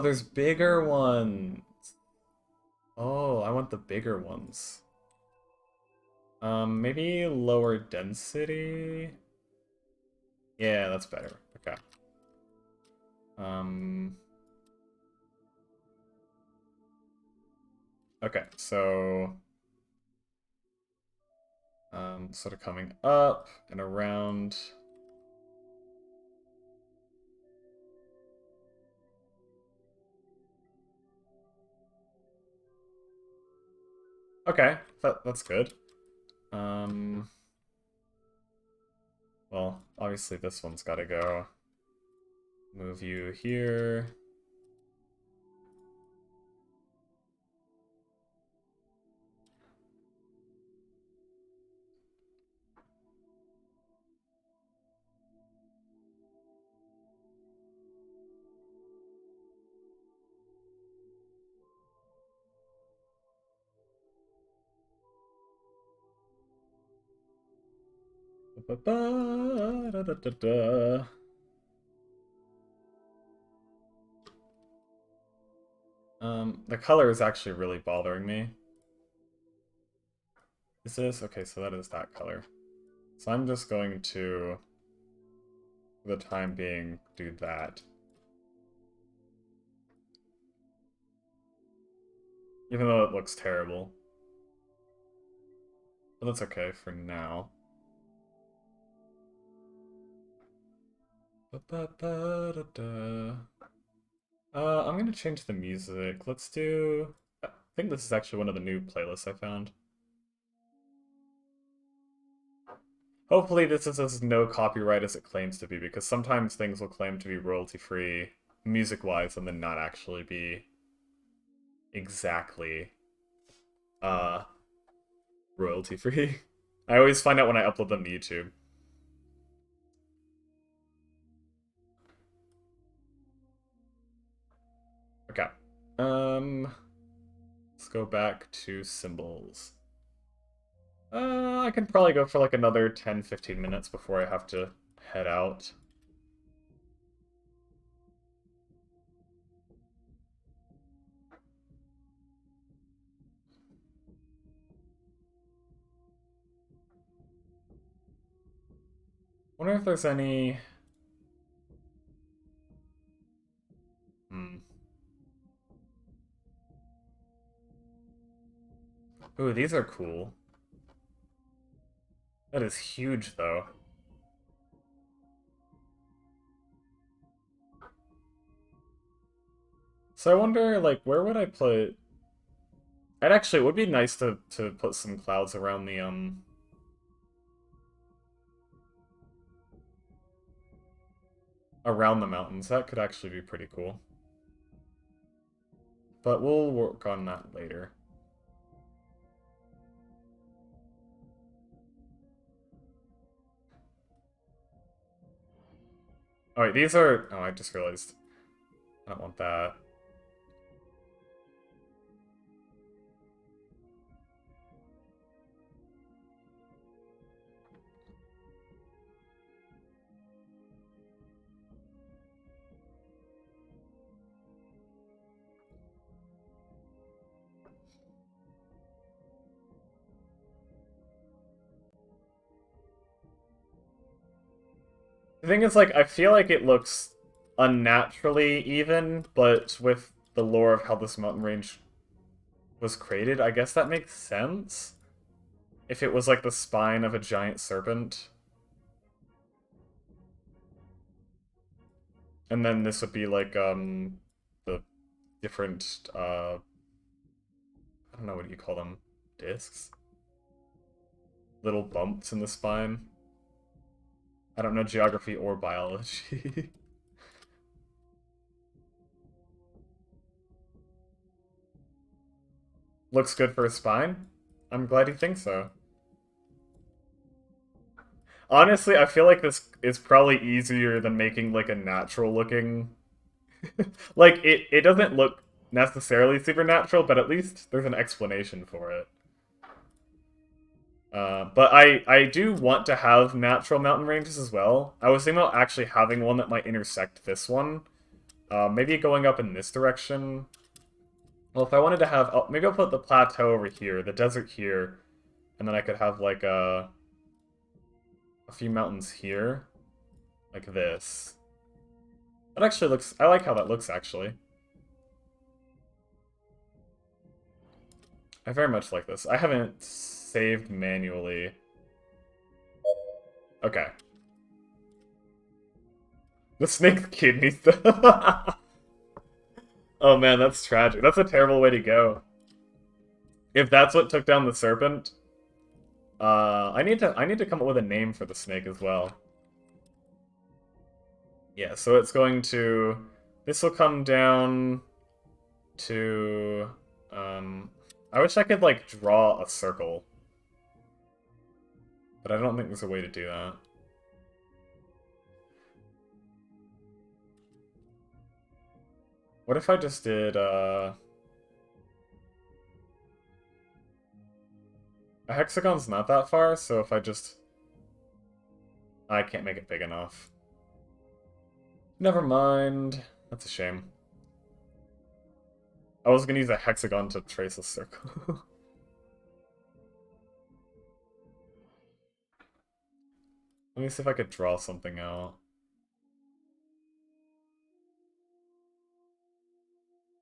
there's bigger ones. Oh, I want the bigger ones. Maybe lower density? Yeah, that's better. Okay. Okay, so... sort of coming up and around. Okay, that's good. Well, obviously this one's gotta go. Move you here. Ba-ba-da-da-da-da. The color is actually really bothering me. Is this? Okay, so that is that color. So I'm just going to, for the time being, do that. Even though it looks terrible. But that's okay for now. Ba-ba-ba-da-da. I'm gonna change the music. Let's do... I think this is actually one of the new playlists I found. Hopefully this is as no copyright as it claims to be, because sometimes things will claim to be royalty-free music-wise and then not actually be exactly royalty-free. I always find out when I upload them to YouTube. Okay. Let's go back to symbols. I can probably go for like another 10-15 minutes before I have to head out. Wonder if there's any... Ooh, these are cool. That is huge, though. So I wonder, like, where would I put... It actually would be nice to put some clouds around the, around the mountains. That could actually be pretty cool. But we'll work on that later. Oh, wait, these are... Oh, I just realized. I don't want that. The thing is, like, I feel like it looks unnaturally even, but with the lore of how this mountain range was created, I guess that makes sense. If it was like the spine of a giant serpent. And then this would be like, the different, I don't know what you call them, discs? Little bumps in the spine. I don't know geography or biology. Looks good for a spine? I'm glad you think so. Honestly, I feel like this is probably easier than making like a natural looking. Like it doesn't look necessarily supernatural, but at least there's an explanation for it. But I do want to have natural mountain ranges as well. I was thinking about actually having one that might intersect this one. Maybe going up in this direction. Well, if I wanted to have... Oh, maybe I'll put the plateau over here, the desert here, and then I could have like a few mountains here. Like this. That actually looks... I like how that looks, actually. I very much like this. I haven't saved manually. Okay. The snake's kidneys. Oh man, that's tragic. That's a terrible way to go. If that's what took down the serpent, I need to come up with a name for the snake as well. Yeah, so it's going to... This will come down to... I wish I could, like, draw a circle. But I don't think there's a way to do that. What if I just did, a hexagon's not that far, so if I just... I can't make it big enough. Never mind. That's a shame. I was gonna use a hexagon to trace a circle. Let me see if I could draw something out.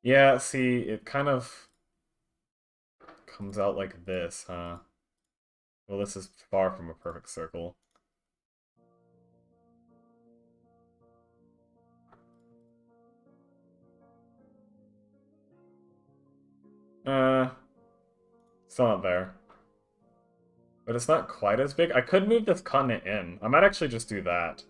Yeah, see, it kind of comes out like this, huh? Well, this is far from a perfect circle. Still not there. But it's not quite as big. I could move this continent in. I might actually just do that.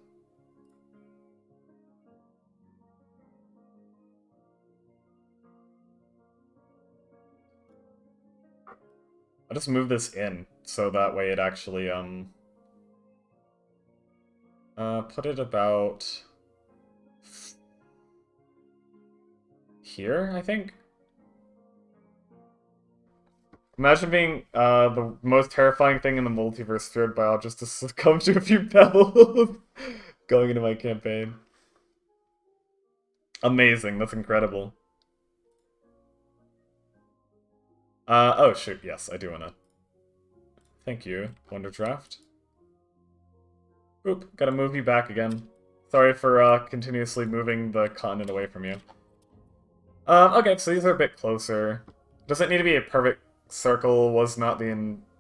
I'll just move this in, so that way it actually, put it about... here, I think? Imagine being, the most terrifying thing in the multiverse feared by all just to succumb to a few pebbles going into my campaign. Amazing, that's incredible. Oh shoot, yes, I do wanna. Thank you, Wonder Draft. Oop, gotta move you back again. Sorry for, continuously moving the continent away from you. Okay, so these are a bit closer. Does it need to be a perfect circle? Was not the intent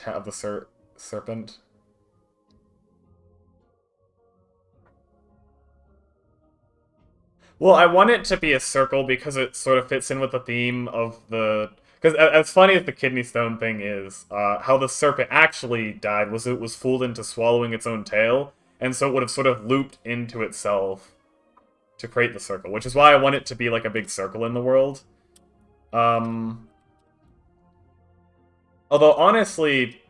of the serpent. Well, I want it to be a circle because it sort of fits in with the theme of the... Because as funny as the kidney stone thing is, how the serpent actually died was it was fooled into swallowing its own tail, and so it would have sort of looped into itself to create the circle, which is why I want it to be like a big circle in the world. Although, honestly,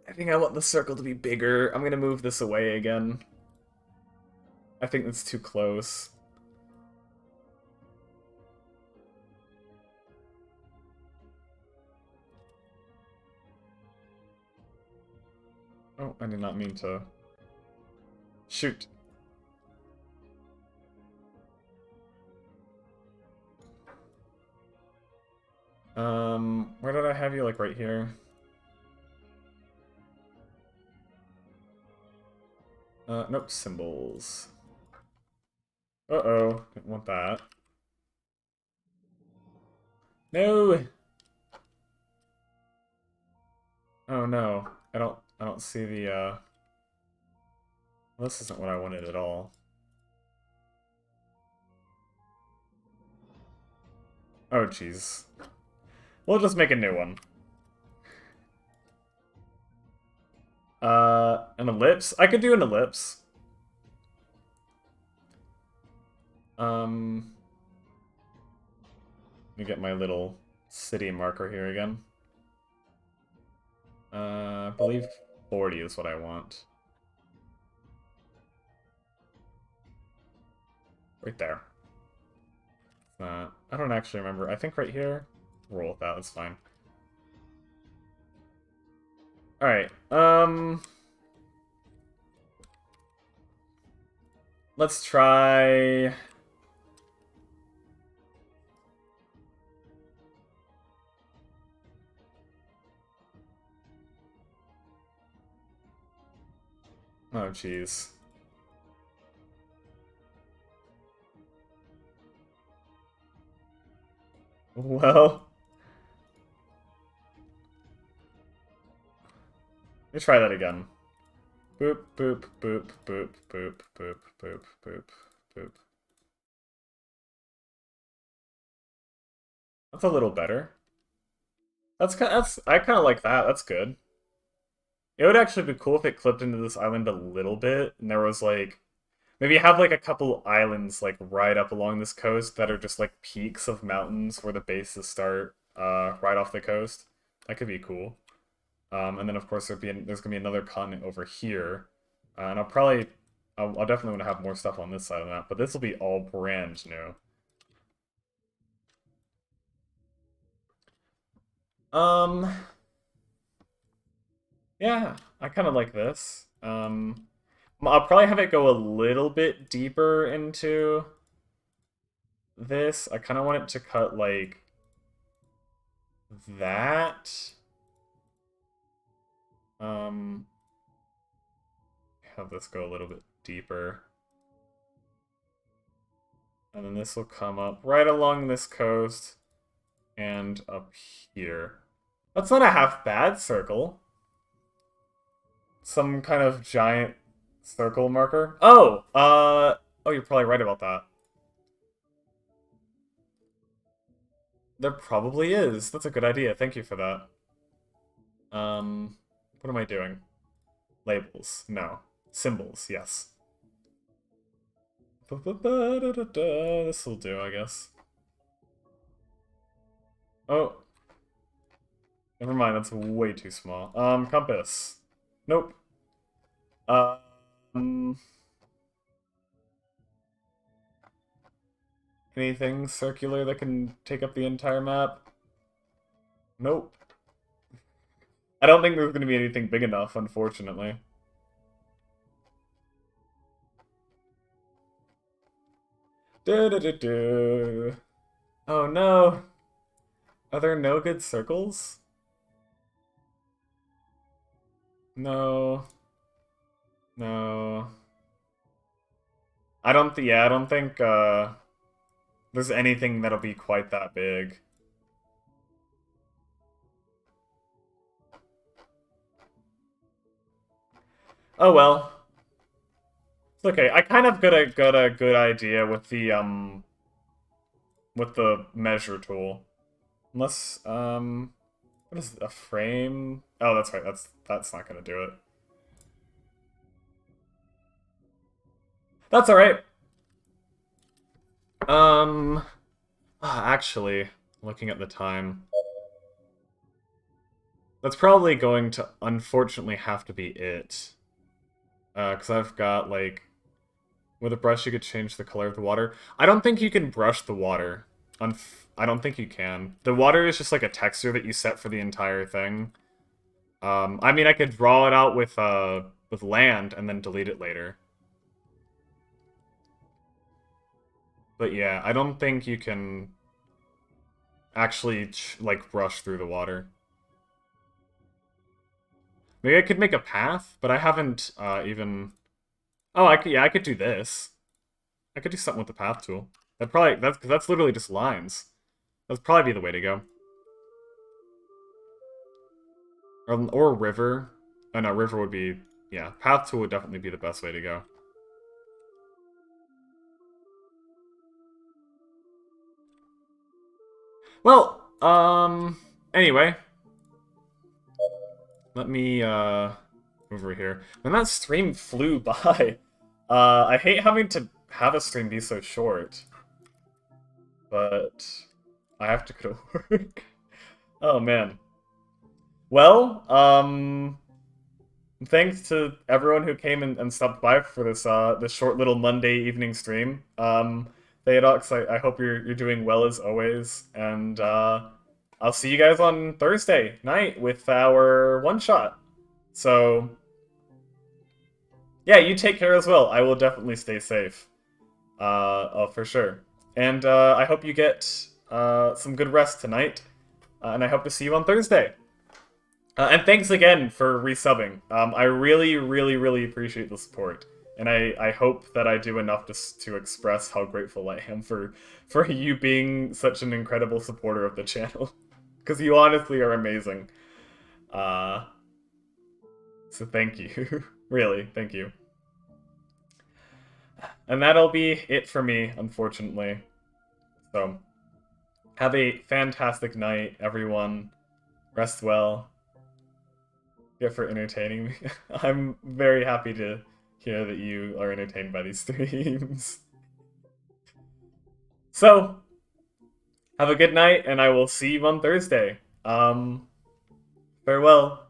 I think I want the circle to be bigger. I'm gonna move this away again. I think that's too close. Oh, I did not mean to... Shoot. Where did I have you? Like, right here? Nope, symbols. Uh-oh, didn't want that. No! Oh no, I don't see the, well, this isn't what I wanted at all. Oh jeez. We'll just make a new one. An ellipse? I could do an ellipse. Let me get my little city marker here again. I believe 40 is what I want. Right there. I don't actually remember. I think right here. Roll with that, that's fine. Alright, let's try... Oh, jeez. Well... Let me try that again. Boop, boop, boop, boop, boop, boop, boop, boop, boop. That's a little better. I kind of like that. That's good. It would actually be cool if it clipped into this island a little bit, and there was like maybe have like a couple islands like right up along this coast that are just like peaks of mountains where the bases start right off the coast. That could be cool. And then of course there's gonna be another continent over here, and I'll definitely want to have more stuff on this side of the map, but this will be all brand new. Yeah, I kind of like this. I'll probably have it go a little bit deeper into this. I kind of want it to cut like that. Have this go a little bit deeper. And then this will come up right along this coast and up here. That's not a half bad circle. Some kind of giant circle marker. Oh, you're probably right about that. There probably is. That's a good idea. Thank you for that. What am I doing? Labels. No. Symbols, yes. This will do, I guess. Oh. Never mind, that's way too small. Compass. Nope. Anything circular that can take up the entire map? Nope. I don't think there's going to be anything big enough, unfortunately. Oh no! Are there no good circles? No. No. I don't think, there's anything that'll be quite that big. Oh well. It's okay. I kind of got a good idea with the measure tool. Unless what is it, a frame? Oh, that's right. That's not gonna do it. That's all right. Actually, looking at the time, that's probably going to unfortunately have to be it. Because I've got like, with a brush you could change the color of the water. I don't think you can brush the water. I don't think you can. The water is just like a texture that you set for the entire thing. I mean, I could draw it out with land and then delete it later. But yeah, I don't think you can actually like brush through the water. Maybe I could make a path, but I haven't even Oh, I could do this. I could do something with the path tool. That's literally just lines. That'd probably be the way to go. Or river. Oh no, river would be, yeah. Path tool would definitely be the best way to go. Well, anyway. Let me, over here. Man, that stream flew by. I hate having to have a stream be so short. But I have to go to work. Oh, man. Well, thanks to everyone who came and stopped by for this short little Monday evening stream. Theodox, I hope you're doing well as always, and I'll see you guys on Thursday night with our one-shot. So, yeah, you take care as well. I will definitely stay safe. Oh, for sure. And I hope you get some good rest tonight, and I hope to see you on Thursday. And thanks again for resubbing. I really, really, really appreciate the support. And I hope that I do enough to express how grateful I am for you being such an incredible supporter of the channel. Because you honestly are amazing. So thank you. Really, thank you. And that'll be it for me, unfortunately. So, have a fantastic night, everyone. Rest well. Yeah, for entertaining me. I'm very happy to hear that you are entertained by these streams. So, have a good night, and I will see you on Thursday. Farewell.